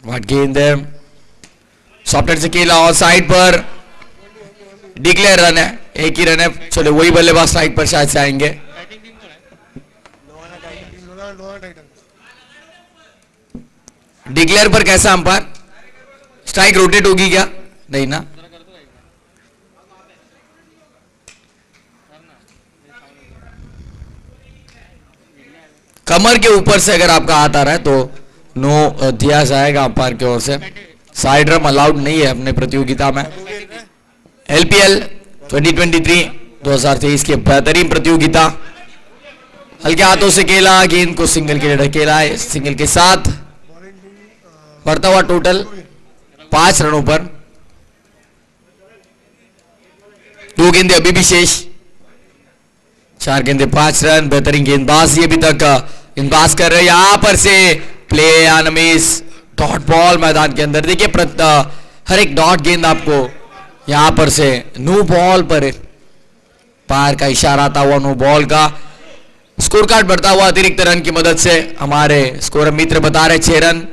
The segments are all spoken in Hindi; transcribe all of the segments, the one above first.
व्हाट गेंद है, सॉफ्टवेयर से खेला और साइड पर डिक्लेयर रन है, एक ही रन है। चलो वही बल्लेबाज स्ट्राइक पर शायद से आएंगे। डिक्लेयर पर कैसा अंपायर, स्ट्राइक रोटेट होगी क्या? नहीं ना, कमर के ऊपर से अगर आपका हाथ आ रहा है तो नो दिया जाएगा अंपायर की ओर से। साइड रन अलाउड नहीं है अपने प्रतियोगिता में। एलपीएल 2023 की बेहतरीन प्रतियोगिता, हल्के हाथों से खेला, गेंद को सिंगल के लिए ढकेला है। सिंगल के साथ बढ़ता हुआ टोटल 5 रनों पर। 2 गेंदे अभी भी शेष, 4 गेंदे 5 रन। बेहतरीन गेंदबाजी अभी तक गेंदबाज कर रहे हैं। यहां पर से प्ले अनमिस डॉट बॉल मैदान के अंदर। देखिए हर एक डॉट गेंद आपको यहां पर से नो बॉल पर पार का इशारा आता हुआ नो बॉल का। स्कोर कार्ड बढ़ता हुआ अतिरिक्त रन की मदद से हमारे स्कोर मित्र बता रहे 6 रन।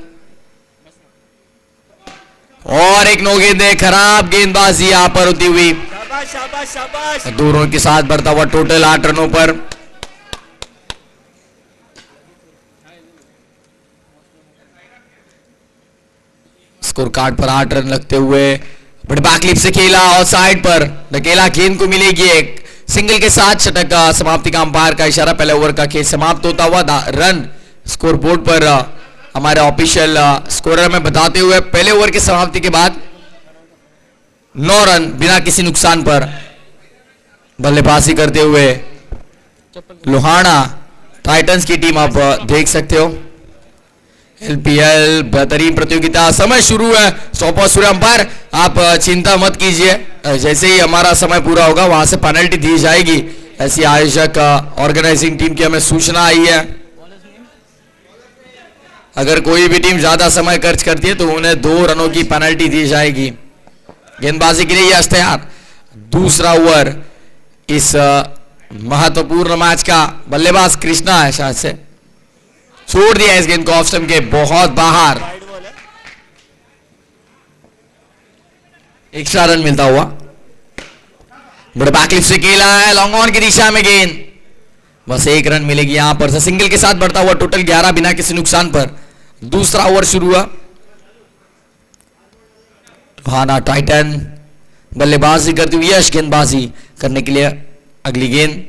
और एक नो गेंदे, खराब गेंदबाजी यहां पर होती हुई। शाबाश शाबाश। दोनों के साथ बढ़ता हुआ टोटल 8 रनों पर। स्कोर कार्ड पर 8 रन लगते हुए बड़े बैकलिप से खेला और साइड पर ढकेला, गेंद को मिलेगी एक सिंगल के साथ शतक का समाप्ति का अंपायर का इशारा। पहले ओवर का खेल समाप्त होता हुआ रन स्कोर बोर्ड पर हमारे ऑफिशियल स्कोरर में बताते हुए पहले ओवर की समाप्ति के बाद 9 रन बिना किसी नुकसान पर बल्लेबाजी करते हुए लोहाना टाइटंस की टीम आप देख सकते हो। एलपीएल बेहतरीन प्रतियोगिता, समय शुरू है। सौंपा सूर्य अंपायर, आप चिंता मत कीजिए, जैसे ही हमारा समय पूरा होगा वहां से पेनल्टी दी जाएगी, ऐसी आयोजक ऑर्गेनाइजिंग टीम की हमें सूचना आई है। अगर कोई भी टीम ज्यादा समय खर्च करती है तो उन्हें 2 रनों की पेनल्टी दी जाएगी। गेंदबाजी के लिए यह तैयार, दूसरा ओवर इस महत्वपूर्ण मैच का। बल्लेबाज कृष्णा है, शायद से छोड़ दिया इस गेंद को ऑफ स्टंप के बहुत बाहर। एक्स्ट्रा रन मिलता हुआ, बड़े बैकलिप से खेला है, लॉन्ग ऑन की दिशा में गेंद, बस 1 रन मिलेगी यहां पर से। सिंगल के साथ बढ़ता हुआ टोटल 11 बिना किसी नुकसान पर। दूसरा ओवर शुरू हुआ। हाना टाइटन बल्लेबाजी करती हुई, यश गेंदबाजी करने के लिए अगली गेंद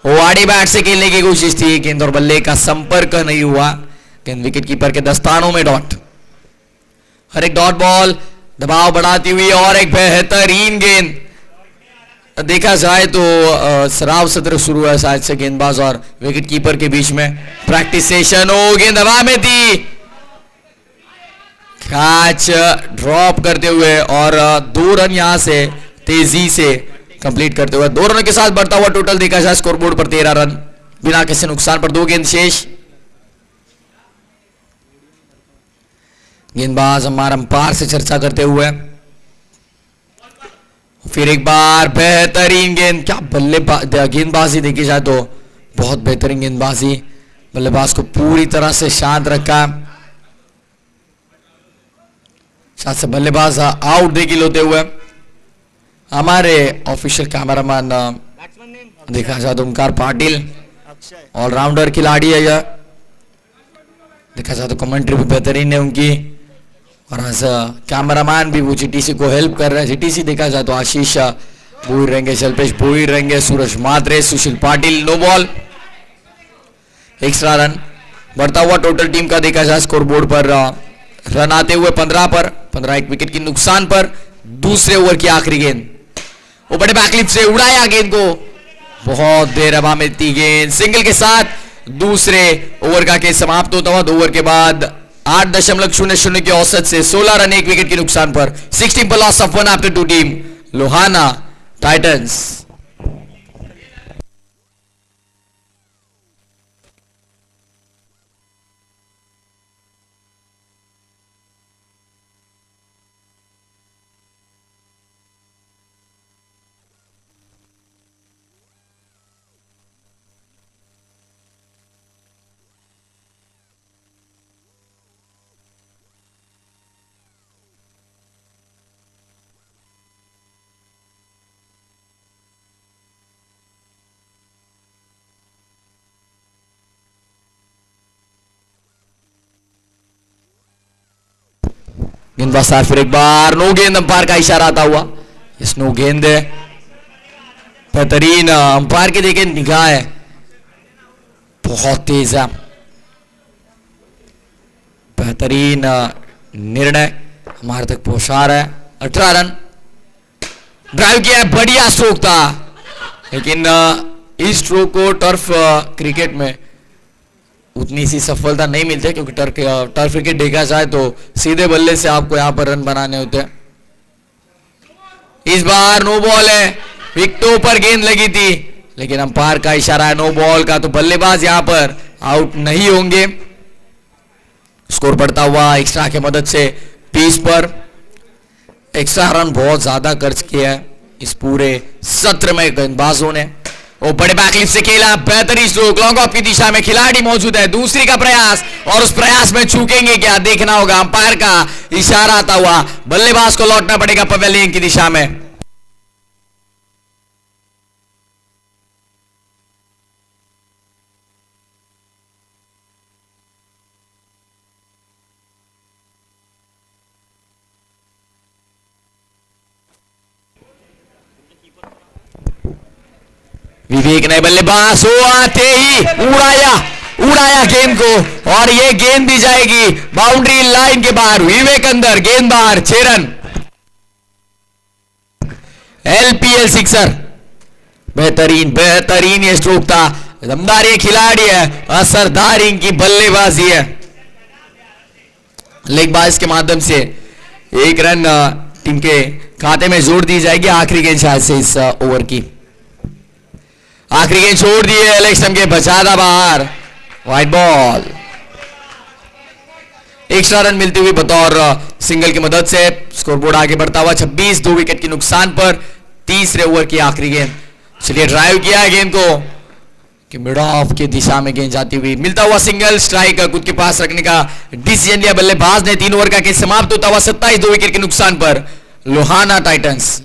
ओवाडी बैट से खेलने की कोशिश थी, गेंद और बल्ले का संपर्क नहीं हुआ। गेंद विकेट कीपर के दस्तानों में डॉट। हर एक डॉट बॉल दबाव बढ़ाती हुई और एक बेहतरीन गेंद। देखा जाए तो सराव सत्र शुरू है शायद से गेंदबाज और विकेट कीपर के बीच में प्रैक्टिस सेशन हो। गेंद हवा में थी, कैच ड्रॉप करते हुए और 2 रन यहां से तेजी से कंप्लीट करते हुए 2 रनों के साथ बढ़ता हुआ टोटल देखा जाए स्कोरबोर्ड पर 13 रन बिना किसी नुकसान पर। 2 गेंद शेष। गेंदबाज हमारा अंपायर से चर्चा करते हुए फिर एक बार बेहतरीन गेंद, क्या बल्लेबाज गेंदबाजी देखी जाए तो बहुत बेहतरीन गेंदबाजी। बल्लेबाज को पूरी तरह से शांत रखा, साथ से बल्लेबाज आउट देखी होते हुए। हमारे ऑफिशियल कैमरामैन देखा जाए तो ओमकार पाटिल ऑलराउंडर खिलाड़ी है यह। देखा जाए तो कमेंट्री भी बेहतरीन है उनकी, और कैमरामैन भी वो जीटीसी को हेल्प कर रहे हैं। जीटीसी देखा जाए तो आशीष भोईर रहेंगे, जल्पेश भोईर रहेंगे, Suraj Mhatre, Sushil Patil. No ball, extra run. बढ़ता हुआ टोटल टीम का देखा जाए स्कोर बोर्ड पर रन आते हुए 15 पर 15, 1 विकेट की नुकसान पर। दूसरे ओवर की आखिरी गेंद, वो बड़े बैकलिप से उड़ाया गेंद को, बहुत देर हवा में थी गेंद, सिंगल के साथ दूसरे ओवर का खेल समाप्त होता हुआ। 2 ओवर के बाद 8.00 की औसत से 16 रन 1 विकेट के नुकसान पर। 16 पर loss of 1 after 2 team Lohana Titans. गेंदबाज साहब फिर एक बार नो गेंद, अंपायर का इशारा आता हुआ। इस नो गेंद है, बेहतरीन अंपायर के देखे निगाह है, बहुत तेज है, बेहतरीन निर्णय हमारे तक पहुंचा रहा है। 18 रन ड्राइव किया है, बढ़िया स्ट्रोक था, लेकिन इस स्ट्रोक को टर्फ क्रिकेट में उतनी सी सफलता नहीं मिलती, क्योंकि टर्फ क्रिकेट देखा जाए तो सीधे बल्ले से आपको यहां पर रन बनाने होते हैं। इस बार नो बॉल है, विकेटों पर गेंद लगी थी, लेकिन अंपायर का इशारा है नो बॉल का, तो बल्लेबाज यहां पर आउट नहीं होंगे। स्कोर बढ़ता हुआ एक्स्ट्रा की मदद से 20 पर। एक्स्ट्रा रन बहुत ज्यादा खर्च किया है इस पूरे सत्र में गेंदबाजों ने। वो बड़े बैकलिफ्ट से खेला, बेहतरीन स्ट्रोक, लॉन्ग ऑफ की दिशा में खिलाड़ी मौजूद है, दूसरी का प्रयास, और उस प्रयास में चूकेंगे क्या, देखना होगा। अंपायर का इशारा आता हुआ, बल्लेबाज को लौटना पड़ेगा पवेलियन की दिशा में। विवेक ने बल्लेबाज हो आते ही उड़ाया गेंद को, और ये गेंद भी जाएगी बाउंड्री लाइन के बाहर। विवेक अंदर, गेंद बाहर, 6 रन। एलपीएल सिक्सर, बेहतरीन ये स्ट्रोक था, दमदार ये खिलाड़ी है, असरदार इनकी बल्लेबाजी है। लेग बाज के माध्यम से 1 रन टीम के खाते में जोड़ दी जाएगी। आखिरी गेंद शायद से इस ओवर की आखिरी गेंद छोड़ दी है, लेग स्टंप के बचा था बाहर, वाइड बॉल। एक्स्ट्रा रन मिलते हुए बतौर सिंगल की मदद से स्कोरबोर्ड आगे बढ़ता हुआ 26, 2 विकेट के नुकसान पर। तीसरे ओवर की आखिरी गेंद, चलिए ड्राइव किया है गेंद को कि मिड ऑफ की दिशा में गेंद जाती हुई, मिलता हुआ सिंगल, स्ट्राइक खुद के पास रखने का डिसीजन लिया बल्लेबाज ने। 3 ओवर का खेल समाप्त होता हुआ 27, 2 विकेट के नुकसान पर लोहाना टाइटंस।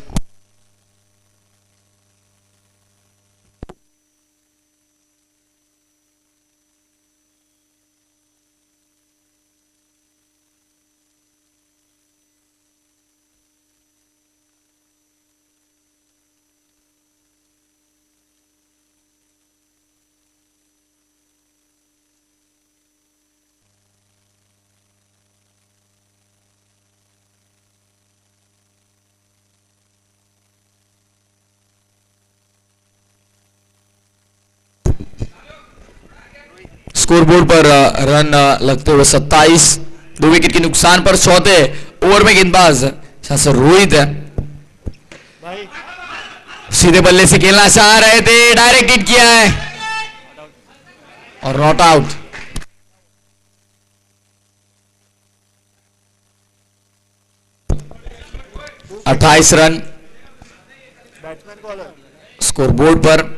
स्कोरबोर्ड पर रन लगते हुए 27, 2 विकेट के नुकसान पर। चौथे ओवर में गेंदबाज रोहित है, सीधे बल्ले से खेलना चाह रहे थे, डायरेक्ट हिट किया है और नॉट आउट। अट्ठाईस रन स्कोरबोर्ड पर।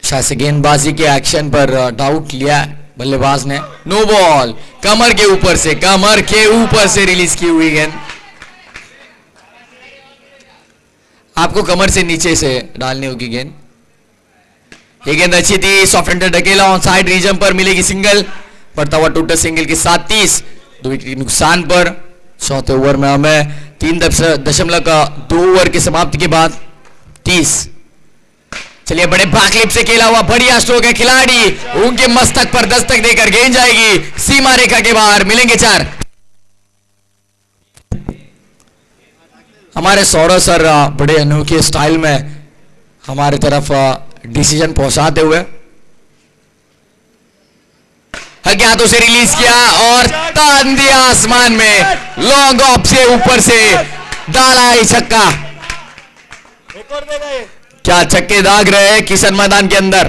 शायद से गेंदबाजी के एक्शन पर डाउट लिया बल्लेबाज ने। नो बॉल, कमर के ऊपर से रिलीज की हुई गेंद। आपको कमर से नीचे से डालनी होगी गेंद। ये गेंद अच्छी थी, सॉफ्ट हैंडर ढकेला, ऑन साइड रीजन पर मिलेगी सिंगल, पड़ता हुआ टोटल सिंगल के साथ 30, 2 विकेट के नुकसान पर। चौथे ओवर में हमें 3.2 ओवर की समाप्ति के बाद 30। चलिए बड़े बैकलिप से खेला हुआ बढ़िया स्ट्रोक है, खिलाड़ी उनके मस्तक पर दस्तक देकर गेंद जाएगी सीमा रेखा के बाहर, मिलेंगे 4। हमारे सौरभ सर बड़े अनोखे स्टाइल में हमारे तरफ डिसीजन पहुंचाते हुए हल्के हाथों से रिलीज किया और तान दिया आसमान में, लॉन्ग ऑफ से ऊपर से डाला ही छक्का। क्या छक्के दाग रहे हैं किशन मैदान के अंदर,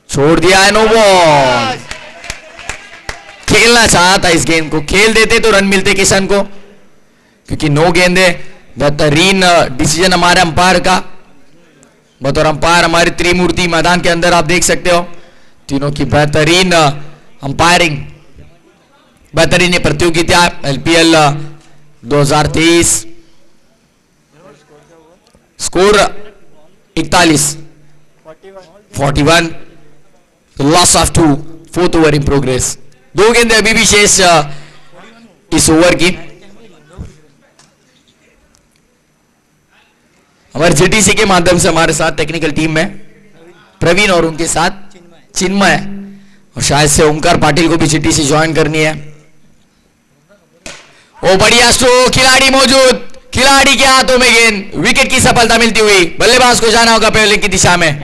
छोड़ दिया है, नो बॉल। खेलना चाहता इस गेंद को, खेल देते तो रन मिलते किशन को, क्योंकि नो गेंदे। बेहतरीन डिसीजन हमारे अंपायर का, बतौर अंपायर हमारी त्रिमूर्ति मैदान के अंदर आप देख सकते हो, तीनों की बेहतरीन अंपायरिंग, बेहतरीन प्रतियोगिता एलपीएल 2023। स्कोर 41, 41, तो loss of 2, fourth over in progress. 2 गेंदें अभी भी शेष इस ओवर की। हमारे जीटीसी के माध्यम से हमारे साथ टेक्निकल टीम में प्रवीण और उनके साथ चिन्मय, और शायद से ओमकार पाटिल को भी जीटीसी ज्वाइन करनी है। ओ बढ़िया स्ट्रोक, खिलाड़ी मौजूद, खिलाड़ी के हाथों में गेंद, विकेट की सफलता मिलती हुई। बल्लेबाज को जाना होगा पहले की दिशा में।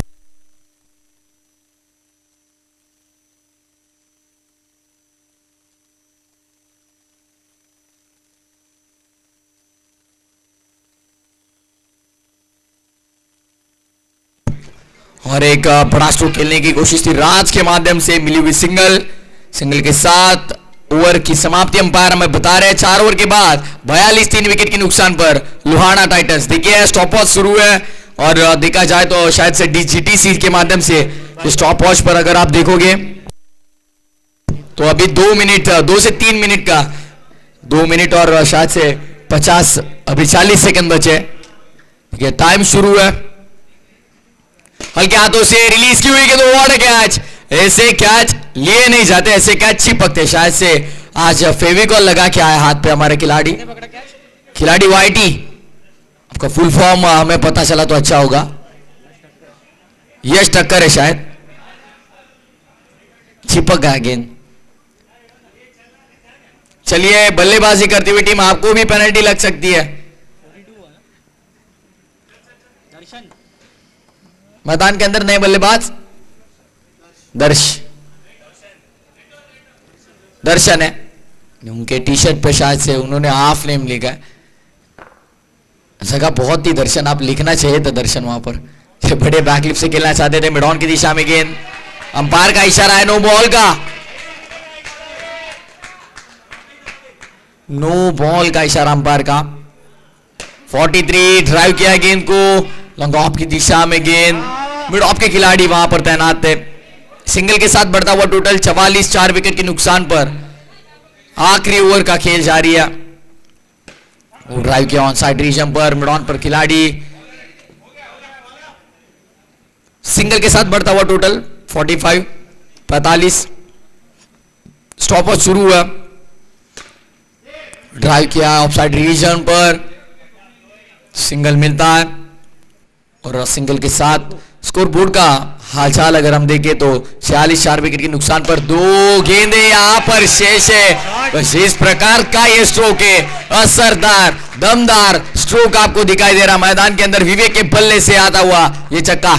और एक बड़ा स्ट्रोक खेलने की कोशिश थी राज के माध्यम से, मिली हुई सिंगल। सिंगल के साथ ओवर की समाप्ति अंपायर हमें बता रहे हैं 4 ओवर के बाद 42 3 विकेट के नुकसान पर लोहाना टाइटंस। देखिए स्टॉप वॉच शुरू है और देखा जाए तो शायद से जीटीसी के माध्यम से स्टॉप वॉच पर अगर आप देखोगे तो अभी 2 मिनट 2 से 3 मिनट का 2 मिनट और शायद से 50 अभी 40 सेकंड बचे। ठीक है, टाइम शुरू है। हल्के हाथों से रिलीज की हुई कि तो व्हाट अ कैच। ऐसे कैच लिए नहीं जाते, ऐसे कैच चिपकते। शायद से आज फेविकॉल लगा के आया हाथ पे हमारे खिलाड़ी वाईटी। आपका फुल फॉर्म हमें पता चला तो अच्छा होगा। यश टक्कर है शायद, चिपक गया गेंद। चलिए बल्लेबाजी करती हुई टीम, आपको भी पेनल्टी लग सकती है। मैदान के अंदर नए बल्लेबाज दर्शन है, उनके टी शर्ट पे शायद से उन्होंने हाफ नेम लिखा है। जगह बहुत ही दर्शन, आप लिखना चाहिए था दर्शन वहां पर। बड़े बैकलिप से खेलना चाहते थे, मिड ऑन की दिशा में गेंद। अंपायर का इशारा है नो बॉल का, नो बॉल का इशारा अंपायर का। 43 ड्राइव किया गेंद को, लॉन्ग ऑफ की दिशा में गेंद, मिड ऑफ के खिलाड़ी वहां पर तैनात थे। सिंगल के साथ बढ़ता हुआ टोटल 44 4 विकेट के नुकसान पर आखिरी ओवर का खेल जारी है। ड्राइव किया ऑन साइड रीजन पर, मिड ऑन पर खिलाड़ी। सिंगल के साथ बढ़ता हुआ टोटल 45। स्टॉप वॉच शुरू हुआ, ड्राइव किया ऑफ साइड रीजन पर, सिंगल मिलता है। और सिंगल के साथ स्कोर बोर्ड का हालचाल अगर हम देखें तो 46 4 विकेट के नुकसान पर 2 गेंदें यहां पर शेष है। बस इस प्रकार का ये स्ट्रोक है, असरदार दमदार स्ट्रोक आपको दिखाई दे रहा मैदान के अंदर। विवेक के बल्ले से आता हुआ ये छक्का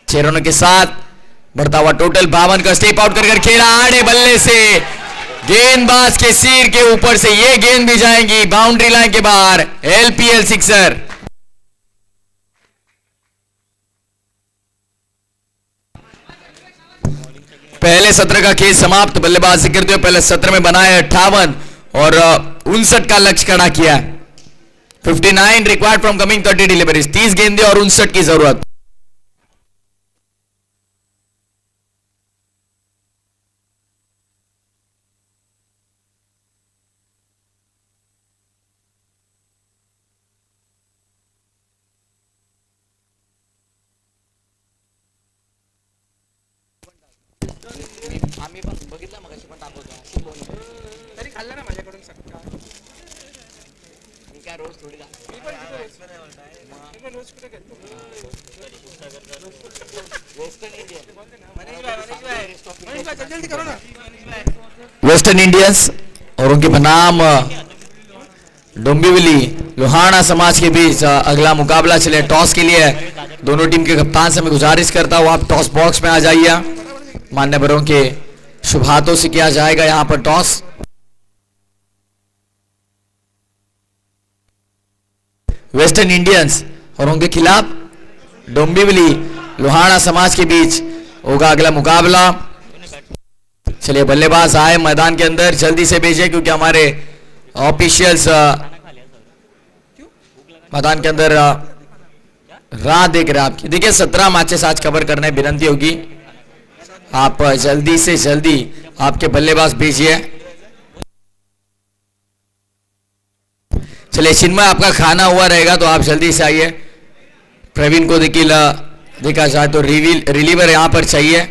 6 रनों के साथ बढ़ता हुआ टोटल 52 का स्टेप आउट कर खेला आड़े बल्ले से। गेंदबाज के सिर के ऊपर से ये गेंद भी जाएंगी बाउंड्री लाइन के बाहर। LPL sixer. पहले सत्र का खेल समाप्त। बल्लेबाजी करते हुए पहले सत्र में बनाए 58 और 59 का लक्ष्य खड़ा किया। 59 रिक्वायर्ड फ्रॉम कमिंग 30 डिलीवरीज। 30 गेंदें और 59 की जरूरत। वेस्टर्न इंडियंस और उनके बनाम डोंबिवली लोहाना समाज के बीच अगला मुकाबला चले। टॉस के लिए दोनों टीम के कप्तान से मैं गुजारिश करता हूं आप टॉस बॉक्स में आ जाइए। मान्यवरों के शुभ हाथों से किया जाएगा यहां पर टॉस। वेस्टर्न इंडियंस और उनके खिलाफ डोंबिवली लोहाना समाज के बीच होगा अगला मुकाबला। चलिए बल्लेबाज आए मैदान के अंदर, जल्दी से भेजिए क्योंकि हमारे ऑफिशियल्स मैदान के अंदर राह देख रहे हैं आपकी। देखिए 17 मैचेस आज कवर करने विनती होगी, आप जल्दी से जल्दी आपके बल्लेबाज भेजिए। चलिए चिन्मय आपका खाना हुआ रहेगा तो आप जल्दी से आइए। प्रवीण को देखा जाए तो रिलीवर यहां पर चाहिए।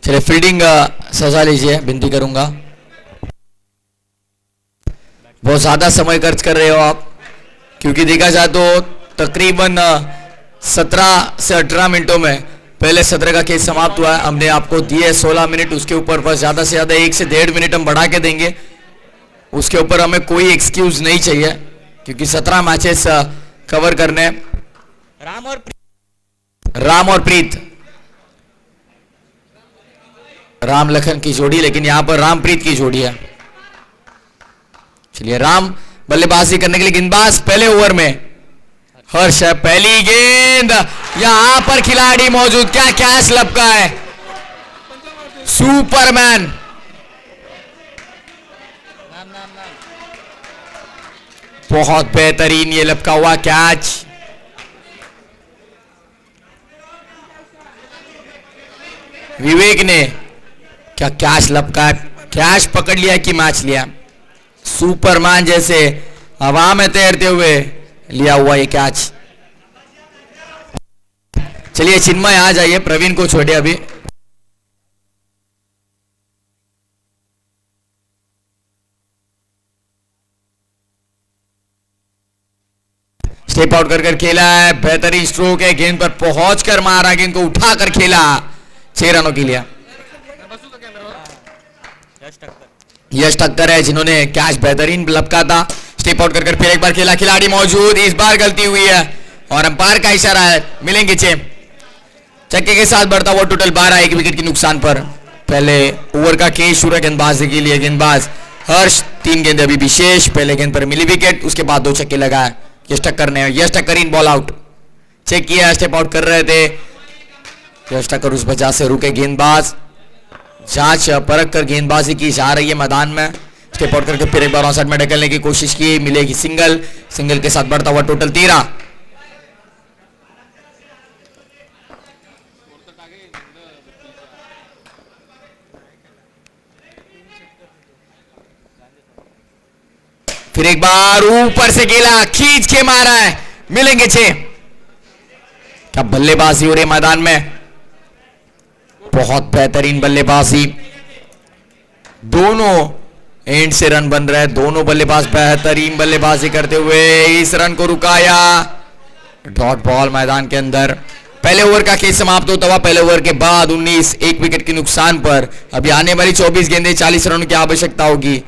चलिए फील्डिंग सजा लीजिए, विनती करूंगा। बहुत ज्यादा समय खर्च कर रहे हो आप, क्योंकि देखा जाए तो तकरीबन 17 से 18 मिनटों में पहले सत्र का केस समाप्त हुआ है। हमने आपको दिए 16 मिनट, उसके ऊपर बस ज्यादा से ज्यादा 1 से 1.5 मिनट हम बढ़ा के देंगे। उसके ऊपर हमें कोई एक्सक्यूज नहीं चाहिए, क्योंकि 17 मैचेस कवर करने हैं। राम और प्रीत, राम लखन की जोड़ी, लेकिन यहां पर रामप्रीत की जोड़ी है। चलिए राम बल्लेबाजी करने के लिए गेंदबाज पहले ओवर में हर्ष है। पहली गेंद, यहां पर खिलाड़ी मौजूद, क्या कैच लपका है, सुपरमैन। बहुत बेहतरीन ये लपका हुआ कैच। विवेक ने क्या कैच लपका, कैच पकड़ लिया कि मैच लिया। सुपरमैन जैसे हवा में तैरते हुए लिया हुआ ये कैच। चलिए चिन्मय आ जाइए, प्रवीण को छोड़िए अभी। स्टेप आउट कर खेला है, बेहतरीन स्ट्रोक है, गेंद पर पहुंचकर मारा, गेंद को उठाकर खेला, 6 रनों के लिए। यश ठक्कर है जिन्होंने कैच बेहतरीन लपका था। स्टेप आउट कर फिर एक बार खेला, खिलाड़ी मौजूद, इस बार गलती हुई है और अंपायर का इशारा है, मिलेंगे 6। चक्के के साथ बढ़ता हुआ टोटल 12, 1 विकेट के नुकसान पर। पहले ओवर का केस शुरू गेंदबाजी के लिए, गेंदबाज हर्ष 3 गेंद अभी विशेष, पहले गेंद पर मिली विकेट, उसके बाद 2 छक्के लगाए यश ठक्कर ने। Yash Thakkar in ball out, check किया, स्टेप आउट कर रहे थे यश ठक्कर, उस वजह से रुके गेंदबाज। जांच परख कर गेंदबाजी की जा रही है मैदान में। स्टेप आउट करके फिर एक बार ऑनसाइड में ढकेलने की कोशिश की, मिलेगी सिंगल, सिंगल के साथ बढ़ता हुआ टोटल 13। फिर एक बार ऊपर से गेला, खींच के मारा है, मिलेंगे 6। क्या बल्लेबाजी हो रही है मैदान में, बहुत बेहतरीन बल्लेबाजी, दोनों एंड से रन बन रहे हैं, दोनों बल्लेबाज बेहतरीन बल्लेबाजी करते हुए इस रन को रुकाया। डॉट बॉल मैदान के अंदर। पहले ओवर का खेल समाप्त होता हुआ, पहले ओवर के बाद 19, 1 विकेट के नुकसान पर। अभी आने वाली 24 गेंदें, 40 रनों की आवश्यकता होगी।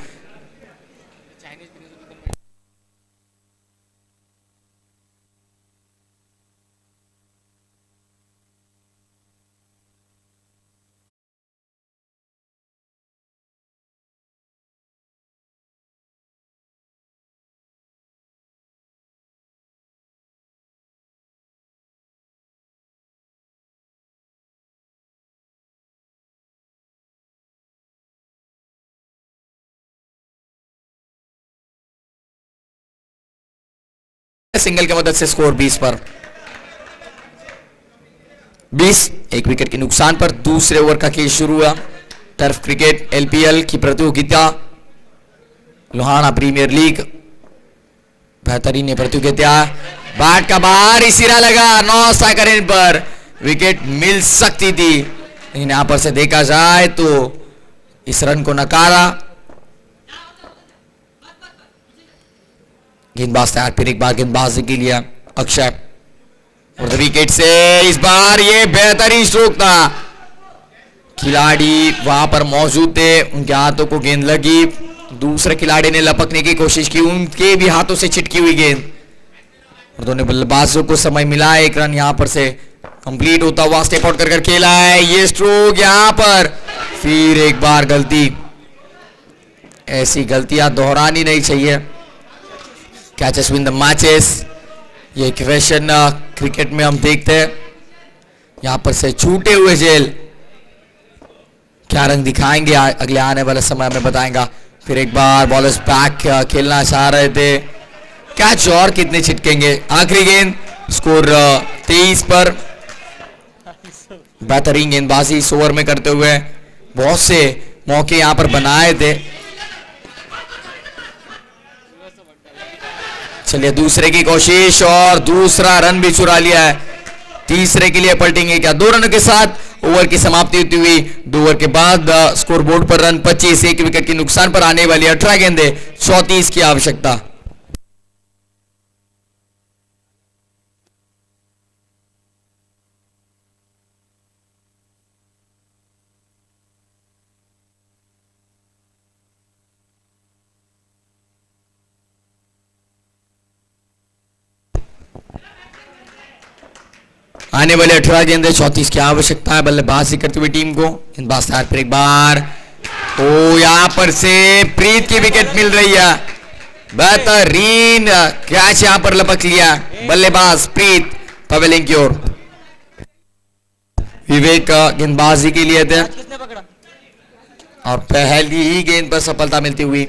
सिंगल की मदद से स्कोर 20 पर 20, 1 विकेट के नुकसान पर। दूसरे ओवर का खेल शुरू हुआ। टर्फ क्रिकेट एलपीएल की प्रतियोगिता, लोहाना प्रीमियर लीग, बेहतरीन प्रतियोगिता। बैट का बाहर सिरा लगा, 9 सेकंड पर विकेट मिल सकती थी, लेकिन यहां पर से देखा जाए तो इस रन को नकारा। गेंदबाज तैयार, फिर एक बार गेंदबाजी के लिए अक्षय, और विकेट से इस बार ये बेहतरीन स्ट्रोक था। खिलाड़ी वहां पर मौजूद थे, उनके हाथों को गेंद लगी, दूसरे खिलाड़ी ने लपकने की कोशिश की, उनके भी हाथों से छिटकी हुई गेंद, और दोनों बल्लेबाजों को समय मिला। 1 रन यहां पर से कंप्लीट होता हुआ। स्टेप आउट कर खेला है, ये स्ट्रोक यहां पर फिर एक बार गलती। ऐसी गलतियां दोहरानी नहीं चाहिए। कैचेस विन द मैचेस, ये क्वेश्चन क्रिकेट में हम देखते हैं। यहां पर से छूटे हुए जेल क्या रंग दिखाएंगे अगले आने वाले समय में बताएंगा। फिर एक बार बॉलर्स बैक खेलना चाह रहे थे, कैच और कितने छिटकेंगे। आखिरी गेंद, स्कोर 23 पर। बेहतरीन गेंदबाजी इस ओवर में करते हुए बहुत से मौके यहां पर बनाए थे। चलिए दूसरे की कोशिश और दूसरा रन भी चुरा लिया है। तीसरे के लिए पलटेंगे क्या? 2 रनों के साथ ओवर की समाप्ति होती हुई 2 ओवर के बाद स्कोर बोर्ड पर रन 25, 1 विकेट के नुकसान पर आने वाली 18 गेंदे, 34 की आवश्यकता। आने वाले 18 गेंदे, 34 की आवश्यकता है बल्लेबाजी करती हुई टीम को। गेंदबाज तैयार पर एक बार, तो यहां पर से प्रीत की विकेट मिल रही है। बेहतरीन कैच यहां पर लपक लिया बल्लेबाज प्रीत पवेलियन की ओर। विवेक गेंदबाजी के लिए थे और पहली ही गेंद पर सफलता मिलती हुई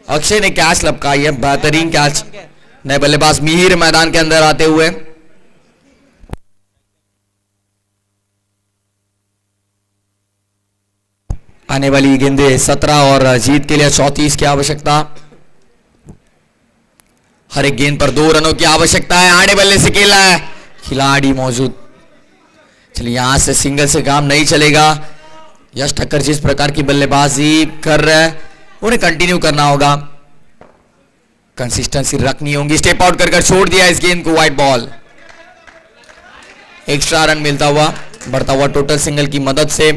अक्षय ने कैच लपकाई है। बेहतरीन कैच। नए बल्लेबाज मिहिर मैदान के अंदर आते हुए। आने वाली गेंदे 17 और जीत के लिए 34 की आवश्यकता। हर एक गेंद पर 2 रनों की आवश्यकता है। आड़े बल्ले से खेला है, खिलाड़ी मौजूद। चलिए यहां से सिंगल से काम नहीं चलेगा। यश ठक्कर जिस प्रकार की बल्लेबाजी कर रहे हैं उन्हें कंटिन्यू करना होगा, कंसिस्टेंसी रखनी होगी। स्टेप आउट कर छोड़ दिया इस गेंद को, वाइड बॉल। एक्स्ट्रा रन मिलता हुआ, बढ़ता हुआ टोटल सिंगल की मदद से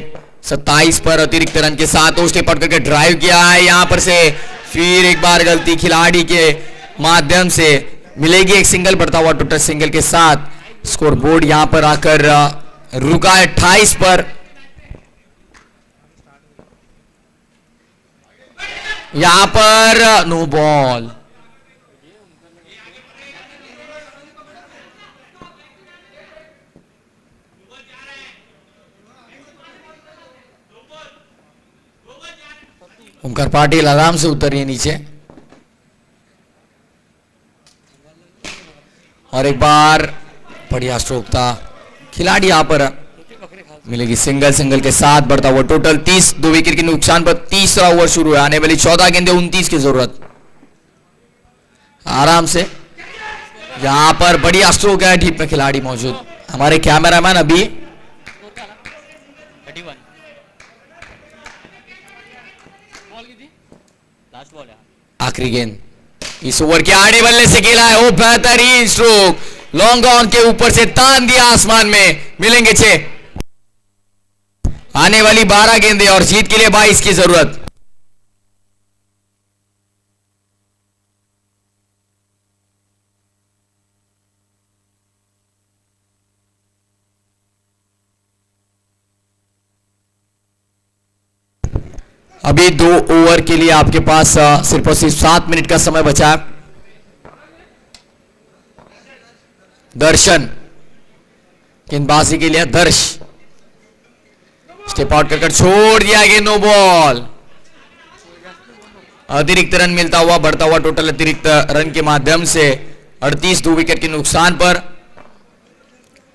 27 पर अतिरिक्त रन के साथ वो स्टेप आउट करके ड्राइव किया है। यहां पर से फिर एक बार गलती खिलाड़ी के माध्यम से मिलेगी एक सिंगल। बढ़ता हुआ टोटल सिंगल के साथ स्कोर बोर्ड यहां पर आकर रुका है 28 पर। यहां पर नो बॉल। ओमकार पाटिल आराम से उतरिए नीचे और एक बार बढ़िया स्ट्रोक था। खिलाड़ी यहां पर मिलेगी सिंगल के साथ। बढ़ता हुआ टोटल 30, 2 विकेट के नुकसान पर तीसरा ओवर शुरू है। आने वाली 14 गेंदे, 29 की जरूरत। आराम से यहां पर बढ़िया स्ट्रोक है, डीप में खिलाड़ी मौजूद। हमारे कैमरामैन अभी आखिरी गेंद इस ओवर के आड़े बल्ले से खेला है। वो बेहतरीन स्ट्रोक, लॉन्ग ऑन के ऊपर से तान दिया आसमान में। मिलेंगे 6। आने वाली 12 गेंदे और जीत के लिए 22 की जरूरत। अभी 2 ओवर के लिए आपके पास सिर्फ और सिर्फ 7 मिनट का समय बचा है। दर्शन गेंदबाजी के लिए, दर्श स्टेप आउट कर छोड़ दिया गया, नो बॉल। अतिरिक्त रन मिलता हुआ, बढ़ता हुआ टोटल अतिरिक्त रन के माध्यम से 38, 2 विकेट के नुकसान पर।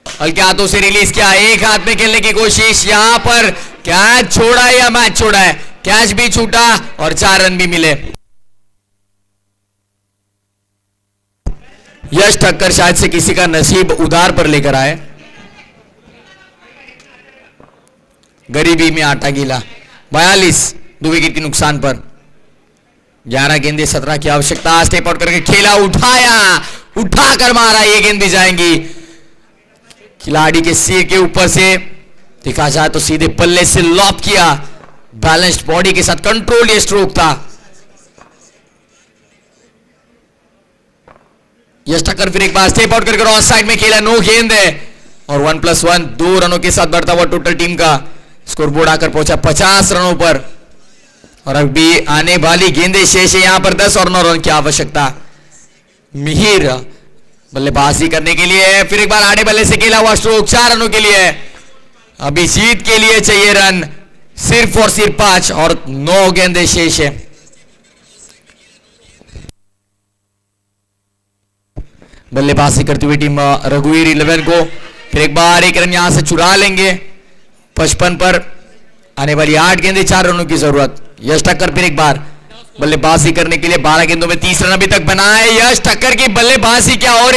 हल्के हाथों से रिलीज किया, एक हाथ में खेलने की कोशिश। यहां पर कैच छोड़ा है या मैच छोड़ा है? कैच भी छूटा और 4 रन भी मिले। यश ठक्कर शायद से किसी का नसीब उधार पर लेकर आए। गरीबी में आटा गीला। 42, 2 विकेट के नुकसान पर। 11 गेंदे, 17 की आवश्यकता। स्टेप आउट करके खेला, उठाया, उठाकर मारा। ये गेंद भी जाएंगी खिलाड़ी के सिर के ऊपर से। देखा जाए तो सीधे पल्ले से लॉप किया, बैलेंस्ड बॉडी के साथ कंट्रोल ये स्ट्रोक था। यश ठक्कर फिर एक बार स्टेप आउट करके ऑफ साइड में खेला, नो गेंद है और 1+1, 2 रनों के साथ बढ़ता हुआ टोटल टीम का स्कोर बोर्ड आकर पहुंचा 50 रनों पर। और अभी आने वाली गेंदे शेष है, यहां पर 10 और 9 रन की आवश्यकता। मिहिर बल्लेबाजी करने के लिए फिर एक बार आड़े बल्ले से खेला हुआ स्ट्रोक, 4 रनों के लिए। अभी जीत के लिए चाहिए रन सिर्फ और सिर्फ 5 और 9 गेंदे शेष है। बल्लेबाजी करती हुई टीम रघुवीर 11 को फिर एक बार 1 रन यहां से चुरा लेंगे 55 पर। आने वाली 8 गेंदे, 4 रनों की जरूरत। यश ठक्कर फिर एक बार बल्लेबाजी करने के लिए 12 गेंदों में 30 रन अभी तक बनाए। यश ठक्कर की बल्लेबाजी क्या हो रही है?